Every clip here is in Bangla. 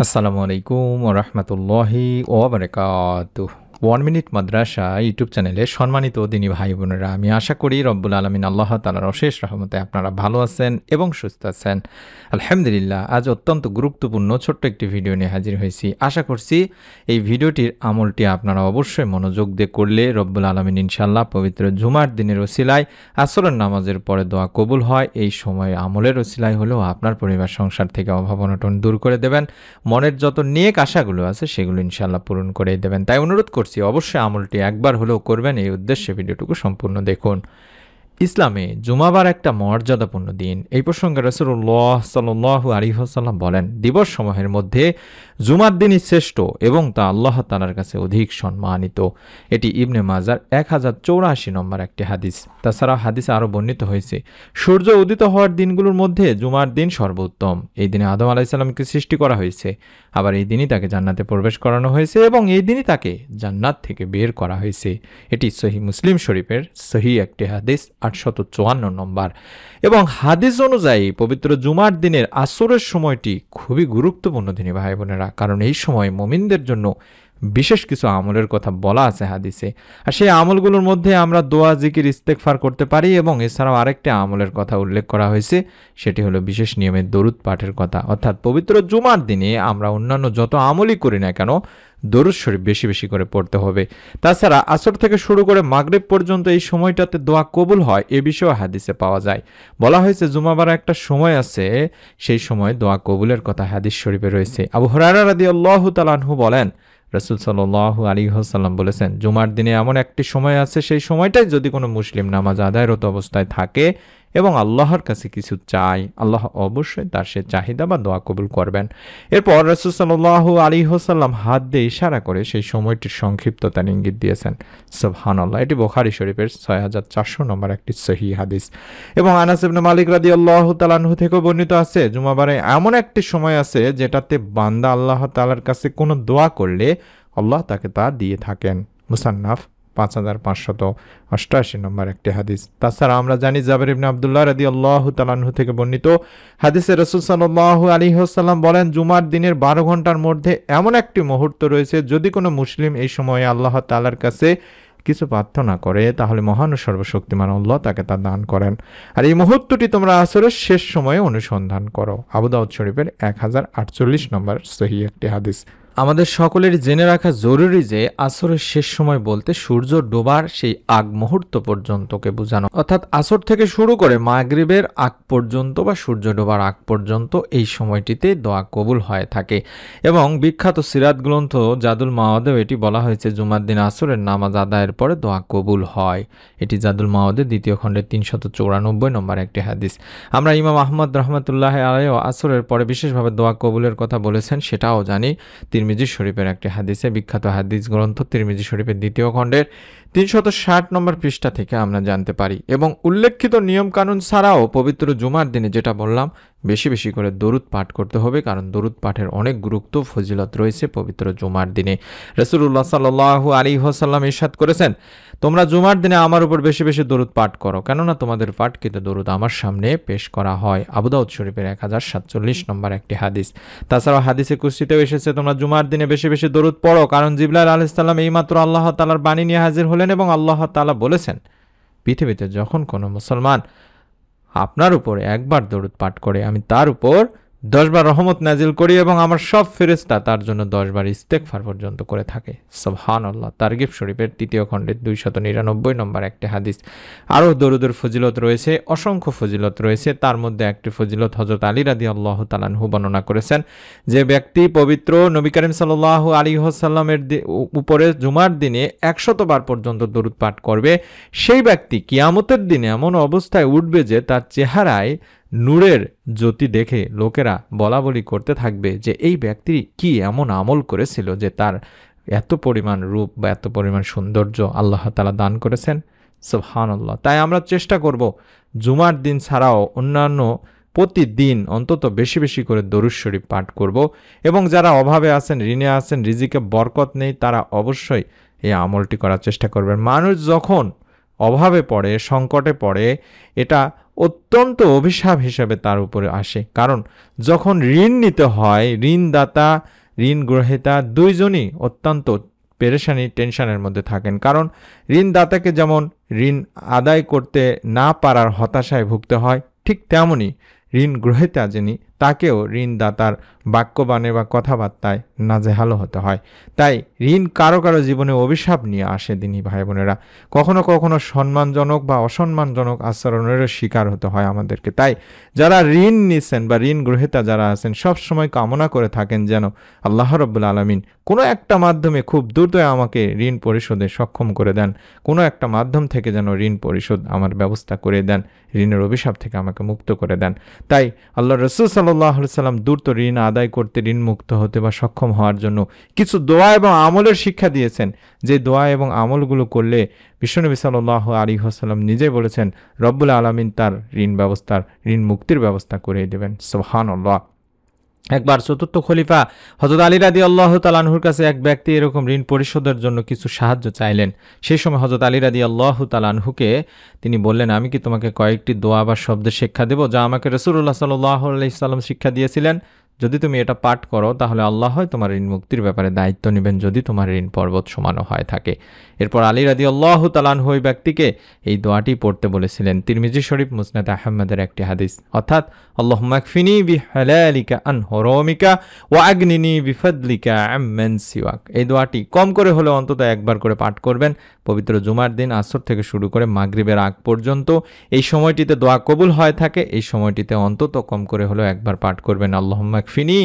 আসসালামু আলাইকুম ওয়া রাহমাতুল্লাহি ওয়া বারাকাতুহু। 1 মিনিট মাদ্রাসা ইউটিউব চ্যানেলে সম্মানিত দিনী ভাই বোনেরা, আমি আশা করি রব্বুল আলামিন আল্লাহ তাআলার অশেষ রহমতে আপনারা ভালো আছেন এবং সুস্থ আছেন। আলহামদুলিল্লাহ। আজ অত্যন্ত গুরুত্বপূর্ণ ছোট্ট একটি ভিডিও নিয়ে হাজির হয়েছি। আশা করছি এই ভিডিওটির আমলটি আপনারা অবশ্যই মনোযোগ দিয়ে করলে রব্বুল আলামিন ইনশাআল্লাহ পবিত্র জুমার দিনের ওসিলায় আসরের নামাজের পরে দোয়া কবুল হয়। এই সময়ে আমলের ওসিলায় হলেও আপনার পরিবার সংসার থেকে অভাব অনটন দূর করে দেবেন। মনের যত নেক আশাগুলো আছে সেগুলো ইনশাআল্লাহ পূরণ করে দেবেন। তাই অনুরোধ করছি অবশ্যই আমলটি একবার হলেও করবেন। এই উদ্দেশ্যে ভিডিওটুকু সম্পূর্ণ দেখুন। ইসলামে জুমাবার একটা মর্যাদাপূর্ণ দিন। এই প্রসঙ্গে রাসূলুল্লাহ সাল্লাল্লাহু আলাইহি ওয়াসাল্লাম বলেন, দিবস সমূহের মধ্যে জুমার দিনই শ্রেষ্ঠ এবং তা আল্লাহ তাআলার কাছে অধিক সম্মানিত। এটি ইবনে মাজার 1084 নম্বর একটি হাদিস। তাছাড়া হাদিসে আরও বর্ণিত হয়েছে, সূর্য উদিত হওয়ার দিনগুলোর মধ্যে জুমার দিন সর্বোত্তম। এই দিনে আদম আলাইহিস সালামকে সৃষ্টি করা হয়েছে, আবার এই দিনই তাকে জান্নাতে প্রবেশ করানো হয়েছে এবং এই দিনই তাকে জান্নাত থেকে বের করা হয়েছে। এটি সহিহ মুসলিম শরীফের সহিহ একটি হাদিস, 854 নম্বর। এবং হাদিস অনুযায়ী পবিত্র জুমার দিনের আসরের সময়টি খুবই গুরুত্বপূর্ণ দিনী ভাই বোনেরা, কারণ এই সময় মুমিনদের জন্য বিশেষ কিছু আমলের কথা বলা আছে হাদিসে। আর সেই আমলগুলোর মধ্যে আমরা দোয়া, জিকির, ইস্তেগফার করতে পারি এবং এছাড়াও আরেকটি আমলের কথা উল্লেখ করা হয়েছে, সেটি হলো বিশেষ নিয়মের দরুদ পাঠের কথা। অর্থাৎ পবিত্র জুমার দিনে আমরা অন্যান্য যত আমলই করি না কেন দরুদ শরীফ বেশি বেশি করে পড়তে হবে। তাছাড়া আসর থেকে শুরু করে মাগরিব পর্যন্ত এই সময়টাতে দোয়া কবুল হয়, এ বিষয়ে হাদিসে পাওয়া যায়। বলা হয়েছে জুমাবার একটা সময় আছে, সেই সময় দোয়া কবুলের কথা হাদিস শরীফে রয়েছে। আবু হুরায়রা রাদিয়াল্লাহু তাআলা আনহু বলেন, রাসূল সাল্লাল্লাহু আলাইহি ওয়াসাল্লাম বলেছেন, জুমার দিনে এমন একটি সময় আছে, সেই সময়টাই যদি কোনো মুসলিম নামাজ আদায়রত অবস্থায় থাকে এবং আল্লাহর কাছে কিছু চায়, আল্লাহ অবশ্যই তার সে চাহিদা বা দোয়া কবুল করবেন। এরপর রাসূল সাল্লাল্লাহু আলাইহি ওয়াসাল্লাম হাত দিয়ে ইশারা করে সেই সময়টির সংক্ষিপ্ততার ইঙ্গিত দিয়েছেন। সুবহানাল্লাহ। এটি বুখারী শরীফের 6400 নম্বর একটি সহিহ হাদিস। এবং আনাস ইবনে মালিক রাদিয়াল্লাহু তাআলা আনহু থেকে বর্ণিত আছে, জুমাবারে এমন একটি সময় আছে যেটাতে বান্দা আল্লাহ তাআলার কাছে কোনো দোয়া করলে আল্লাহ তাকে তা দিয়ে থাকেন। মুসান্নাফ 5588 নম্বর একটি হাদিস। তাছাড়া আমরা জানি জাবের ইবনে আব্দুল্লাহ রাদিয়াল্লাহু তাআলা আনহু থেকে বর্ণিত হাদিসে রাসূল সাল্লাল্লাহু আলাইহি ওয়াসাল্লাম বলেন, জুমার দিনের 12 ঘন্টার মধ্যে এমন একটি মুহূর্ত রয়েছে, যদি কোনো মুসলিম এই সময়ে আল্লাহ তাআলার কাছে কিছু প্রার্থনা করে তাহলে মহান ও সর্বশক্তিমান আল্লাহ তাকে তা দান করেন। আর এই মুহূর্তটি তোমরা আসরের শেষ সময়ে অনুসন্ধান করো। আবু দাউদ শরীফের 1048 নম্বর সহিহ একটি হাদিস। আমাদের সকলের জেনে রাখা জরুরি যে আসরের শেষ সময় বলতে সূর্য ডোবার সেই আগ মুহূর্ত পর্যন্তকে বোঝানো, অর্থাৎ আসর থেকে শুরু করে মাগরিবের আগ পর্যন্ত বা সূর্য ডোবার আগ পর্যন্ত এই সময়টিতে দোয়া কবুল হয়ে থাকে। এবং বিখ্যাত সিরাত গ্রন্থ জাদুল মাওয়াদেও এটি বলা হয়েছে, জুমার দিন আসরের নামাজ আদায়ের পরে দোয়া কবুল হয়। এটি জাদুল মাওয়াদের 2য় খণ্ডের 394 নম্বর একটি হাদিস। আমরা ইমাম আহমদ রহমতুল্লাহ আলাইহি আসরের পরে বিশেষভাবে দোয়া কবুলের কথা বলেছেন, সেটাও জানি। তিরমিজি শরীফের একটি হাদিসে, বিখ্যাত হাদিস গ্রন্থ তিরমিজি শরীফের 2য় খণ্ডের 360 নম্বর পৃষ্ঠা থেকে আমরা জানতে পারি। এবং উল্লেখিত নিয়ম কানুন ছাড়াও পবিত্র জুমার দিনে যেটা বললাম, বেশি বেশি করে দরুদ পাঠ করতে হবে, কারণ দরুদ পাঠের অনেক গুরুত্ব ফজিলত রয়েছে পবিত্র জুমার দিনে। রাসূলুল্লাহ সাল্লাল্লাহু আলাইহি ওয়াসাল্লাম ইরশাদ করেছেন, তোমরা জুমার দিনে আমার উপর বেশি বেশি দরুদ পাঠ করো, কেননা তোমাদের পাঠকৃত দরুদ আমার সামনে পেশ করা হয়। আবু দাউদ শরীফের 1047 নম্বর একটি হাদিস। তাছাড়াও হাদিসে কুদসিতেও এসেছে, তোমরা জুমার দিনে বেশি বেশি দরুদ পড়ো, কারণ জিবরাইল আলাইহিস সালাম এইমাত্র আল্লাহ তাআলার বাণী নিয়ে হাজির হলেন এবং আল্লাহ তাআলা বলেছেন, পৃথিবীতে যখন কোনো মুসলমান আপনার উপর একবার দরুদ পাঠ করে, আমি তার উপর 10 বার রহমত নাজিল করি এবং আমার সব ফেরেশতা তার জন্য 10 বার ইস্তেগফার পর্যন্ত করে থাকে। সুবহানাল্লাহ। তারগিব শরীফের 3য় খণ্ডের 299 নম্বর একটি হাদিস। আরও দরুদের ফজিলত রয়েছে, অসংখ্য ফজিলত রয়েছে। তার মধ্যে একটি ফজিলত হযরত আলী রাদিয়াল্লাহু তাআলা আনহু বর্ণনা করেছেন, যে ব্যক্তি পবিত্র নবী করিম সাল্লাল্লাহু আলাইহি ওয়াসাল্লামের উপরে জুমার দিনে 100 বার পর্যন্ত দরুদ পাঠ করবে, সেই ব্যক্তি কিয়ামতের দিনে এমন অবস্থায় উঠবে যে তার চেহারায় নূরের জ্যোতি দেখে লোকেরা বলা বলি করতে থাকবে যে এই ব্যক্তি কি এমন আমল করেছিল যে তার এত পরিমাণ রূপ বা এত পরিমাণ সৌন্দর্য আল্লাহ তাআলা দান করেছেন। সুবহানাল্লাহ। তাই আমরা চেষ্টা করব জুমার দিন ছাড়াও অন্যান্য প্রতিদিন অন্তত বেশি বেশি করে দরুদ শরীফ পাঠ করব। এবং যারা অভাবে আছেন, ঋণে আছেন, রিজিকে বরকত নেই, তারা অবশ্যই এই আমলটি করার চেষ্টা করবেন। মানুষ যখন অভাবে পড়ে, সংকটে পড়ে, এটা অত্যন্ত অভিশাপ হিসেবে তার উপরে আসে। কারণ যখন ঋণ নিতে হয়, ঋণদাতা ঋণ গ্রহীতা দুইজনই অত্যন্ত পেরেশানি টেনশনের মধ্যে থাকেন। কারণ ঋণদাতাকে যেমন ঋণ আদায় করতে না পারার হতাশায় ভুগতে হয়, ঠিক তেমনি ঋণ গ্রহীতা যিনি তাকেও ঋণদাতার বাক্যবাণে বা কথাবার্তায় নাজেহালও হতে হয়। তাই ঋণ কারো কারো জীবনে অভিশাপ নিয়ে আসে দিনী ভাই বোনেরা। কখনো কখনো সম্মানজনক বা অসম্মানজনক আচরণেরও শিকার হতে হয় আমাদেরকে। তাই যারা ঋণ নিছেন বা ঋণ গ্রহীতা যারা আছেন সবসময় কামনা করে থাকেন যেন আল্লাহ রাব্বুল আলামিন কোনো একটা মাধ্যমে খুব দ্রুত আমাকে ঋণ পরিশোধে সক্ষম করে দেন, কোনো একটা মাধ্যম থেকে যেন ঋণ পরিশোধ আমার ব্যবস্থা করে দেন, ঋণের অভিশাপ থেকে আমাকে মুক্ত করে দেন। তাই আল্লাহ রাসূল সাল্লাল্লাহু আলাইহি সাল্লাম দ্রুত ঋণ আদায় করতে, ঋণ মুক্ত হতে বা সক্ষম হওয়ার জন্য কিছু দোয়া এবং আমলের শিক্ষা দিয়েছেন, যে দোয়া এবং আমলগুলো করলে বিশ্বনবী সাল্লাল্লাহু আলাইহি ওয়াসাল্লাম নিজে বলেছেন রব্বুল আলামিন তার ঋণ মুক্তির ব্যবস্থা করে দেবেন। সুবহানাল্লাহ। একবার চতুর্থ খলিফা হযরত আলী রাদিয়াল্লাহু তাআলা আনহুর কাছে এক ব্যক্তি এরকম ঋণ পরিশোধের জন্য কিছু সাহায্য চাইলেন। সেই সময় হযরত আলী রাদিয়াল্লাহু তাআলা আনহুকে তিনি বললেন, আমি কি তোমাকে কয়েকটি দোয়া বা শব্দের শিক্ষা দেব যা আমাকে রাসূলুল্লাহ সাল্লাল্লাহু আলাইহি সাল্লাম শিক্ষা দিয়েছিলেন? যদি তুমি এটা পাঠ করো তাহলে আল্লাহ হয় তোমার ঋণ মুক্তির ব্যাপারে দায়িত্ব নেবেন, যদি তোমার ঋণ পর্বত সমানও হয় থাকে। এরপর আলী রাদিয়াল্লাহু তাআলা আনহু ওই ব্যক্তিকে এই দোয়াটি পড়তে বলেছিলেন। তিরমিজি শরীফ, মুসনাদ আহমদের একটি হাদিস, অর্থাৎ আল্লাহুম্মা কফিনি বিহালালিকা আন হারামিকা ওয়া আগনিনি বিফাদলিকা আম্মান সিওয়াক। এই দোয়াটি কম করে হলেও অন্তত একবার করে পাঠ করবেন পবিত্র জুমার দিন আসর থেকে শুরু করে মাগরিবের আগ পর্যন্ত। এই সময়টিতে দোয়া কবুল হয় থাকে, এই সময়টিতে অন্তত কম করে হলেও একবার পাঠ করবেন আল্লাহুম্মা কফিনি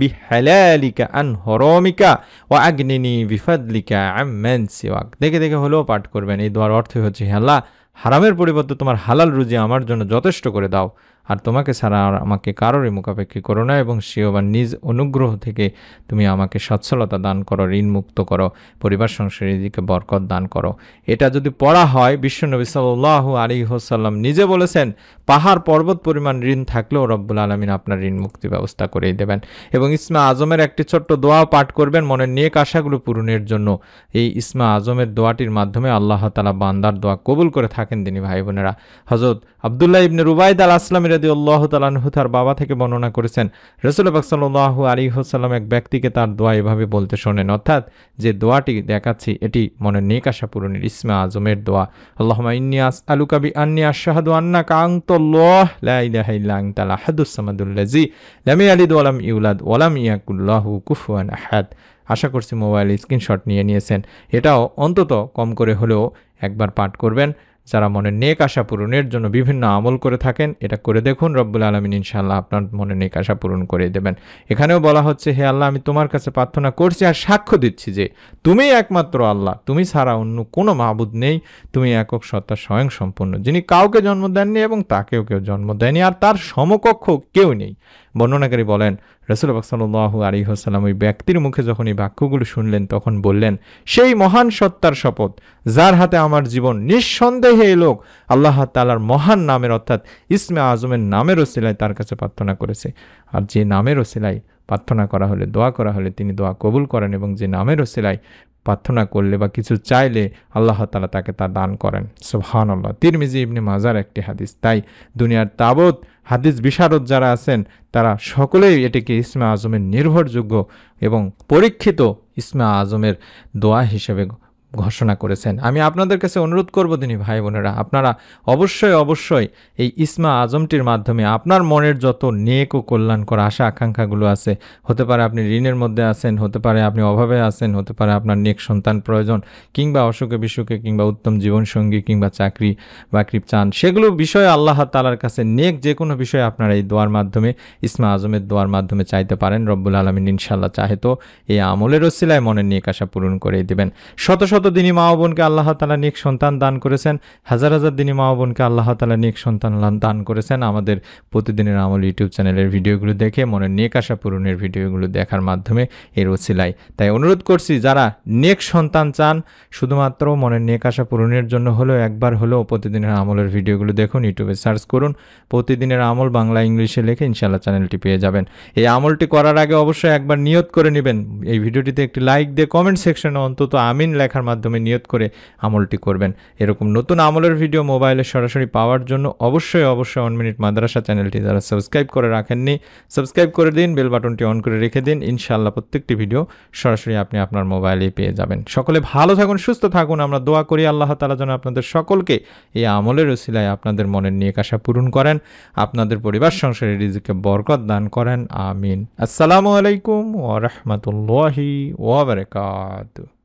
বিহালালিকা আন হারামিকা ওয়া আগনিনি বিফাদলিকা আম্মান সিওয়াক। দেখে দেখে হলেও পাঠ করবেন। এই দোয়ার অর্থ হচ্ছে, হে আল্লাহ, হারামের পরিবর্তে তোমার হালাল রুজি আমার জন্য যথেষ্ট করে দাও, আর তোমাকে ছাড়া আর আমাকে কারোরই মুখাপেক্ষী করো না, এবং সেও বা নিজ অনুগ্রহ থেকে তুমি আমাকে সচ্ছলতা দান করো, ঋণ মুক্ত করো, পরিবার সংসারের দিকে বরকত দান করো। এটা যদি পড়া হয়, বিশ্বনবী সাল্লাল্লাহু আলাইহি ওয়াসাল্লাম নিজে বলেছেন পাহাড় পর্বত পরিমাণ ঋণ থাকলেও রব্বুল আলামিন আপনার ঋণ মুক্তি ব্যবস্থা করেই দেবেন। এবং ইসমা আজমের একটি ছোট্ট দোয়া পাঠ করবেন মনের নেক আশাগুলো পূরণের জন্য। এই ইসমা আজমের দোয়াটির মাধ্যমে আল্লাহ তাআলা বান্দার দোয়া কবুল করে থাকেন দিনী ভাই বোনেরা। হযরত আব্দুল্লাহ ইবনে রুবাইদ আল আসলামী রাদিয়াল্লাহু তাআলা আনহু তার বাবা থেকে বর্ণনা করেছেন, রাসূল পাক সাল্লাল্লাহু আলাইহি ওয়াসাল্লাম এক ব্যক্তিকে তার দোয়া এভাবে বলতে শোনেন, অর্থাৎ যে দোয়াটি দেখাচ্ছি এটি মনের নেক আশা পূরণের ইসমা আজমের দোয়া। আল্লাহুম্মা ইন্নী আসআলুকা বিআন্নী আশহাদু আন্নাকা আনতাল্লাহ লা ইলাহা ইল্লা আনতাল আহাদুস সামাদুল্লাযী লাম ইয়ালিদ ওয়া লাম ইউলাদ ওয়া লাম ইয়াকুল লাহু কুফুয়ান আহাদ। আশা করছি মোবাইল স্ক্রিনশট নিয়ে নিয়েছেন। এটাও অন্তত কম করে হলেও একবার পাঠ করবেন। যারা মনের নেক আশা পূরণের জন্য বিভিন্ন আমল করে থাকেন, এটা করে দেখুন, রব্বুল আলামিন ইনশাআল্লাহ আপনার মনের নেক আশা পূরণ করে দেবেন। এখানেও বলা হচ্ছে, হে আল্লাহ, আমি তোমার কাছে প্রার্থনা করছি আর সাক্ষ্য দিচ্ছি যে তুমিই একমাত্র আল্লাহ, তুমি ছাড়া অন্য কোনো মাবুদ নেই, তুমি একক সত্তা স্বয়ং সম্পূর্ণ, যিনি কাউকে জন্ম দেননি এবং তাকেও কেউ জন্ম দেয়নি, আর তার সমকক্ষ কেউ নেই। বর্ণনাকারী বলেন, রাসূল পাক সাল্লাল্লাহু আলাইহি ওয়াসাল্লাম ওই ব্যক্তির মুখে যখন এই বাক্যগুলো শুনলেন তখন বললেন, সেই মহান সত্তার শপথ যার হাতে আমার জীবন, নিঃসন্দেহে এই লোক আল্লাহ তাআলার মহান নামের অর্থাৎ ইসমে আজমের নামের ওসিলায় তার কাছে প্রার্থনা করেছে। আর যে নামের ওসিলায় প্রার্থনা করা হলে, দোয়া করা হলে তিনি দোয়া কবুল করেন, এবং যে নামের ওসিলায় প্রার্থনা করলে বা কিছু চাইলে আল্লাহ তাআলা তাকে তা দান করেন। সুবহানাল্লাহ। তিরমিজি ইবনে মাজার একটি হাদিস। তাই দুনিয়ার তাবৎ হাদিস বিশারদ যারা আছেন তারা সকলেই এটিকে ইসমে আজমের নির্ভরযোগ্য এবং পরীক্ষিত ইসমে আজমের দোয়া হিসেবে ঘোষণা করেছেন। আমি আপনাদের কাছে অনুরোধ করব দিনী ভাই বোনেরা, আপনারা অবশ্যই এই ইসমা আজমটির মাধ্যমে আপনার মনের যত নেক ও কল্যাণকর আশা আকাঙ্ক্ষাগুলো আছে, হতে পারে আপনি ঋণের মধ্যে আছেন, হতে পারে আপনি অভাবে আছেন, হতে পারে আপনার নেক সন্তান প্রয়োজন, কিংবা অসুখে বিসুখে, কিংবা উত্তম জীবনসঙ্গী, কিংবা চাকরি বাকরি চান, সেগুলো বিষয়ে আল্লাহ তাআলার কাছে নেক যে কোনো বিষয়ে আপনারা এই দোয়ার মাধ্যমে, ইসমা আজমের দোয়ার মাধ্যমে চাইতে পারেন। রব্বুল আলামিন ইনশাআল্লাহ চাহে তো এই আমলের ওসিলায় মনের নেক আশা পূরণ করে দিবেন। শত শত দিনী মা ও বোনকে আল্লাহ তাআলা নেক সন্তান দান করেছেন, হাজার হাজার দিনী মা ও বোনকে আল্লাহ তাআলা নেক সন্তান দান করেছেন আমাদের প্রতিদিনের আমল ইউটিউব চ্যানেলের ভিডিওগুলো দেখে, মনের নেক আশা পূরণের ভিডিওগুলো দেখার মাধ্যমে এর ওসিলায়। তাই অনুরোধ করছি, যারা নেক সন্তান চান, শুধুমাত্র মনের নেক আশা পূরণের জন্য হলেও একবার হলেও প্রতিদিনের আমলের ভিডিওগুলো দেখুন, ইউটিউবে সার্চ করুন প্রতিদিনের আমল বাংলা ইংলিশে লিখে, ইনশাআল্লাহ চ্যানেলটি পেয়ে যাবেন। এই আমলটি করার আগে অবশ্যই একবার নিয়ত করে নেবেন। এই ভিডিওটিতে একটি লাইক দিয়ে কমেন্ট সেকশনে অন্তত আমিন লেখার মাধ্যমে নিয়ত করে আমলটি করবেন। এরকম নতুন আমলের ভিডিও মোবাইলে সরাসরি পাওয়ার জন্য অবশ্যই 1 মিনিট মাদ্রাসা চ্যানেলটি যারা সাবস্ক্রাইব করে রাখেননি সাবস্ক্রাইব করে দিন, বেল বাটনটি অন করে রেখে দিন। ইনশাআল্লাহ প্রত্যেকটি ভিডিও সরাসরি আপনি আপনার মোবাইলেই পেয়ে যাবেন। সকলে ভালো থাকুন, সুস্থ থাকুন। আমরা দোয়া করি আল্লাহ তাআলা যেন আপনাদের সকলকে এই আমলের উসিলায় আপনাদের মনের নেক আশা পূরণ করেন, আপনাদের পরিবার সংসারে রিজিকে বরকত দান করেন। আমিন। আসসালামু আলাইকুম ওয়া রাহমাতুল্লাহি ওয়া বারাকাতুহু।